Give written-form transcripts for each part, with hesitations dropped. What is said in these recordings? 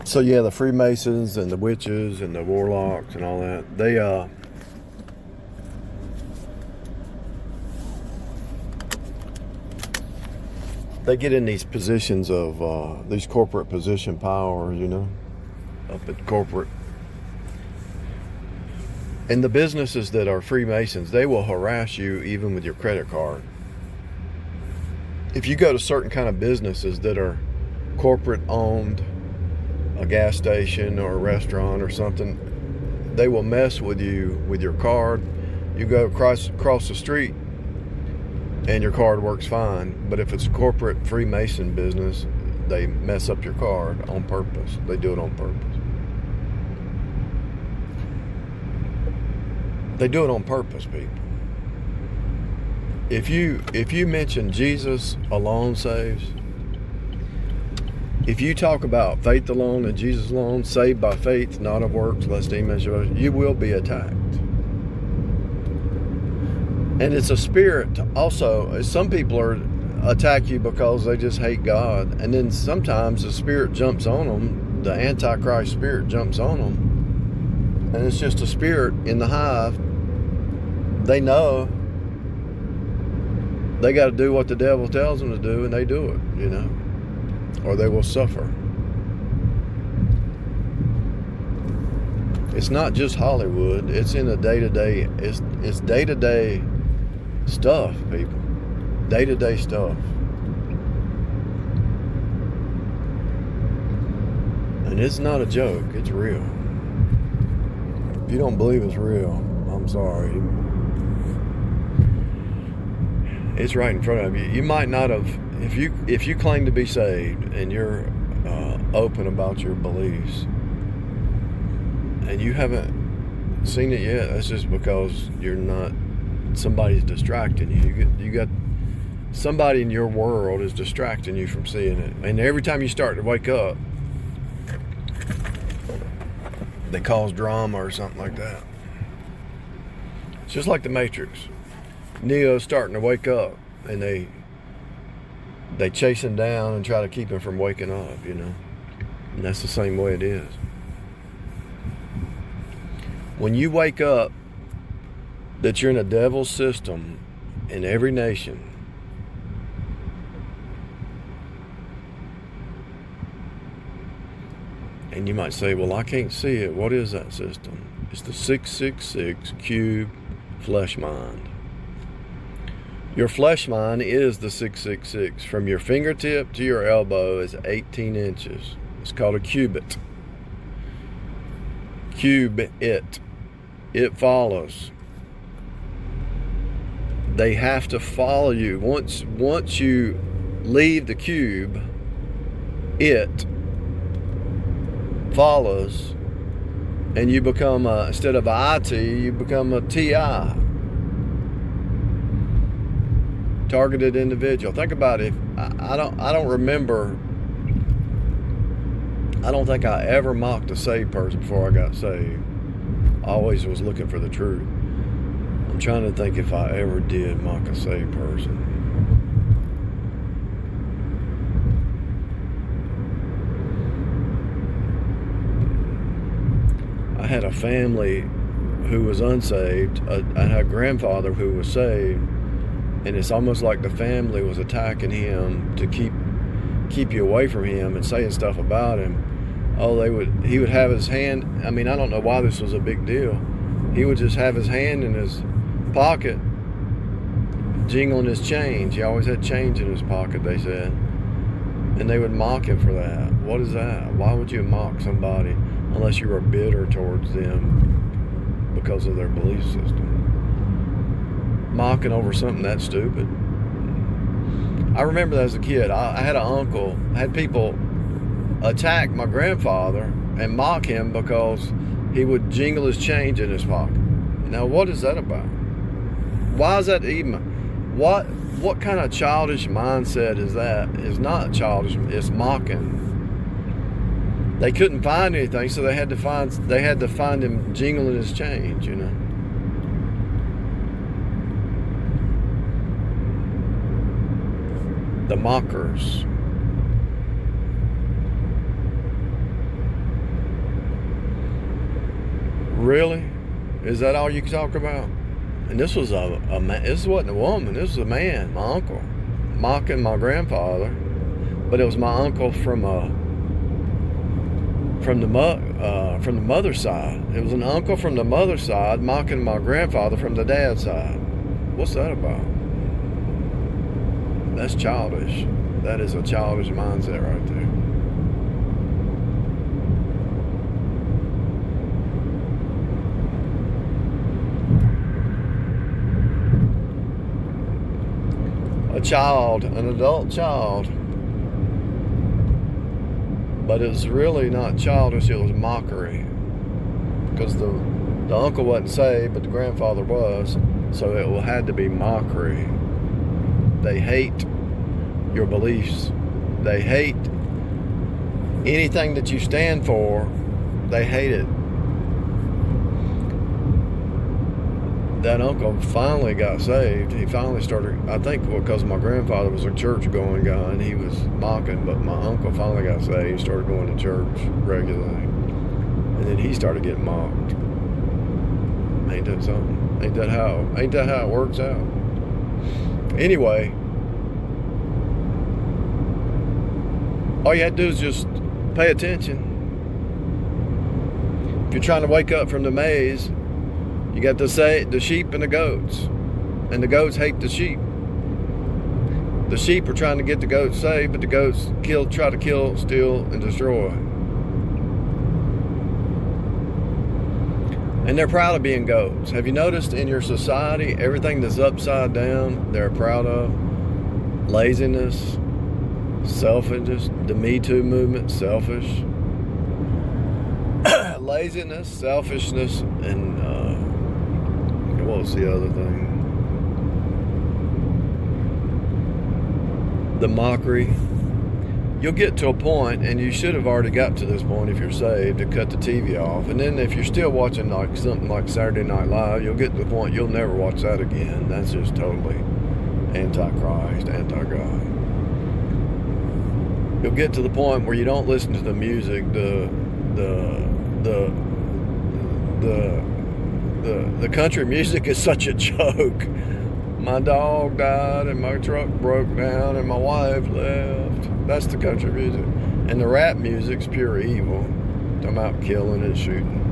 So yeah, the Freemasons and the witches and the warlocks and all that, they get in these positions of these corporate position powers, up at corporate. And the businesses that are Freemasons, they will harass you even with your credit card. If you go to certain kind of businesses that are corporate owned, a gas station or a restaurant or something, they will mess with you with your card. You go across the street and your card works fine. But if it's a corporate Freemason business, they mess up your card on purpose. They do it on purpose. They do it on purpose, people. If you mention Jesus alone saves, if you talk about faith alone and Jesus alone, saved by faith, not of works, lest any man should boast, you will be attacked. And it's a spirit also. Some people attack you because they just hate God. And then sometimes the spirit jumps on them, the Antichrist spirit jumps on them. And it's just a spirit in the hive. They know they got to do what the devil tells them to do, and they do it, or they will suffer. It's not just Hollywood. It's in the day-to-day. It's day-to-day stuff, people. Day-to-day stuff. And it's not a joke. It's real. If you don't believe it's real, I'm sorry. It's right in front of you. You might not have, if you claim to be saved and you're open about your beliefs, and you haven't seen it yet, that's just because you're not. Somebody's distracting you. You got somebody in your world is distracting you from seeing it. And every time you start to wake up, they cause drama or something like that. It's just like the Matrix. Neo's starting to wake up, and they chase him down and try to keep him from waking up, And that's the same way it is. When you wake up that you're in a devil's system in every nation, and you might say, well, I can't see it. What is that system? It's the 666 cube flesh mind. Your flesh mind is the 666. From your fingertip to your elbow is 18 inches. It's called a cubit. Cube-it. It follows. They have to follow you. Once you leave the cube, it follows, and you become instead of IT, you become a TI. Targeted individual. Think about it. I don't remember. I don't think I ever mocked a saved person before I got saved. I always was looking for the truth. I'm trying to think if I ever did mock a saved person. I had a family who was unsaved. I had a grandfather who was saved. And it's almost like the family was attacking him to keep you away from him and saying stuff about him. Oh, he would have his hand. I mean, I don't know why this was a big deal. He would just have his hand in his pocket, jingling his change. He always had change in his pocket, they said. And they would mock him for that. What is that? Why would you mock somebody unless you were bitter towards them because of their belief system? Mocking over something that stupid. I remember that as a kid. I had an uncle. I had people attack my grandfather and mock him because he would jingle his change in his pocket. Now, what is that about? Why is that even? What kind of childish mindset is that? It's not childish. It's mocking. They couldn't find anything, so they had to find him jingling his change. The mockers. Really? Is that all you can talk about? And this was a man. This wasn't a woman. This was a man, my uncle, mocking my grandfather. But it was my uncle from the mother's side. It was an uncle from the mother's side mocking my grandfather from the dad's side. What's that about? That's childish. That is a childish mindset right there. A child, an adult child. But it was really not childish, it was mockery. Because the uncle wasn't saved, but the grandfather was. So it had to be mockery. They hate your beliefs. They hate anything that you stand for. They hate it. That uncle finally got saved. He finally started, I think because my grandfather was a church-going guy and he was mocking, but my uncle finally got saved. He started going to church regularly. And then he started getting mocked. Ain't that something? Ain't that how it works out? Anyway, all you had to do is just pay attention. If you're trying to wake up from the maze, you got to say the sheep and the goats. And the goats hate the sheep. The sheep are trying to get the goats saved, but the goats try to kill, steal, and destroy. And they're proud of being goats. Have you noticed in your society, everything that's upside down, they're proud of? Laziness, selfishness, the Me Too movement, selfish. Laziness, selfishness, and what was the other thing? The mockery. You'll get to a point, and you should have already got to this point if you're saved, to cut the TV off. And then if you're still watching like something like Saturday Night Live, you'll get to the point you'll never watch that again. That's just totally anti-Christ, anti-God. You'll get to the point where you don't listen to the music, the country music is such a joke. My dog died and my truck broke down and my wife left. That's the country music. And the rap music's pure evil. Talking about killing and shooting.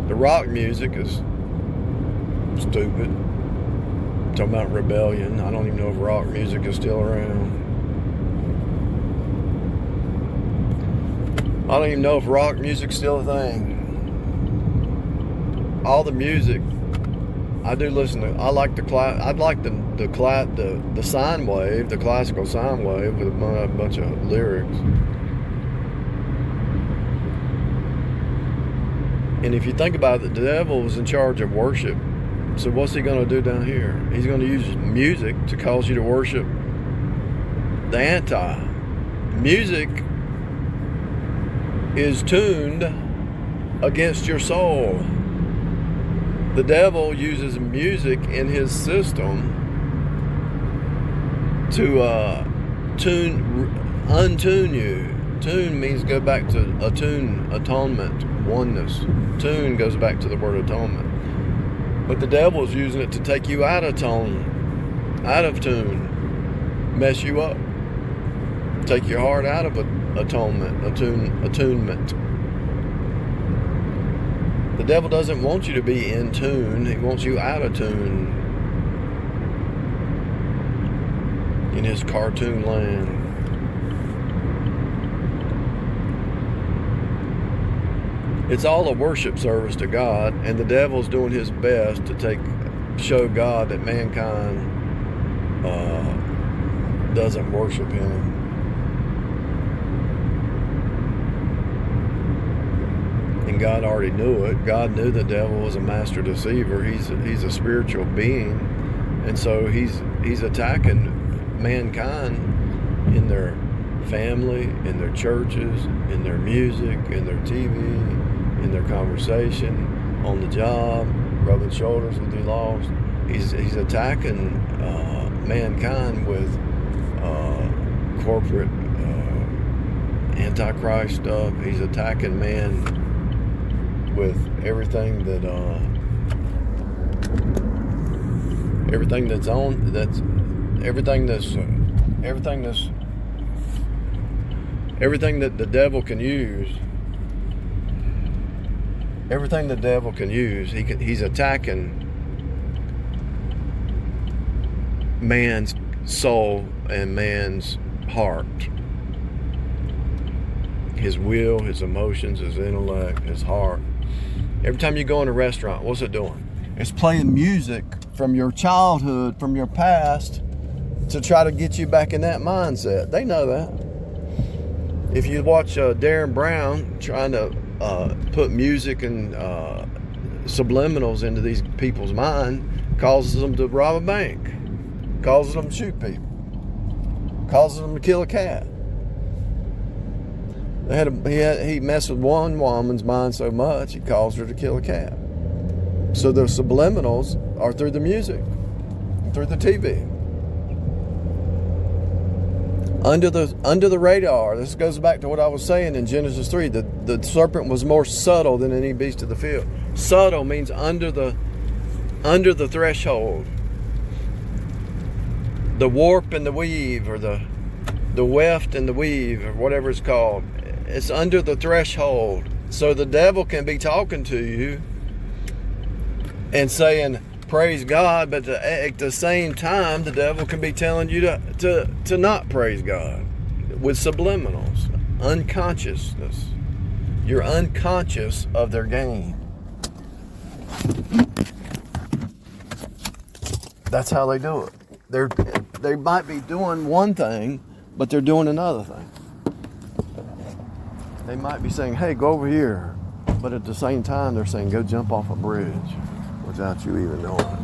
The rock music is stupid. Talking about rebellion. I don't even know if rock music is still around. I don't even know if rock music's still a thing. All the music, I do listen to. I like the sine wave, the classical sine wave with a bunch of lyrics. And if you think about it, the devil was in charge of worship. So what's he going to do down here? He's going to use music to cause you to worship the anti. Music is tuned against your soul. The devil uses music in his system to untune you. Tune means go back to attune, atonement, oneness. Tune goes back to the word atonement. But the devil is using it to take you out of tune, mess you up, take your heart out of attunement. The devil doesn't want you to be in tune. He wants you out of tune in his cartoon land. It's all a worship service to God, and the devil's doing his best to show God that mankind doesn't worship him. And God already knew it. God knew the devil was a master deceiver. He's a spiritual being, and so he's attacking mankind in their family, in their churches, in their music, in their TV, in their conversation, on the job, rubbing shoulders with the lost. He's attacking mankind with corporate antichrist stuff. He's attacking man with everything that the devil can use. Everything the devil can use, he's attacking man's soul and man's heart. His will, his emotions, his intellect, his heart. Every time you go in a restaurant, what's it doing? It's playing music from your childhood, from your past, to try to get you back in that mindset. They know that. If you watch Darren Brown trying to put music and subliminals into these people's mind, causes them to rob a bank, causes them to shoot people, causes them to kill a cat. He messed with one woman's mind so much, he caused her to kill a cat. So the subliminals are through the music, through the TV. Under the radar. This goes back to what I was saying in Genesis 3. The serpent was more subtle than any beast of the field. Subtle means under the threshold. The warp and the weave, or the weft and the weave, or whatever it's called. It's under the threshold. So the devil can be talking to you and saying, praise God, but at the same time, the devil can be telling you to not praise God with subliminals, unconsciousness. You're unconscious of their game. That's how they do it. They might be doing one thing, but they're doing another thing. They might be saying, hey, go over here. But at the same time, they're saying, go jump off a bridge without you even knowing it.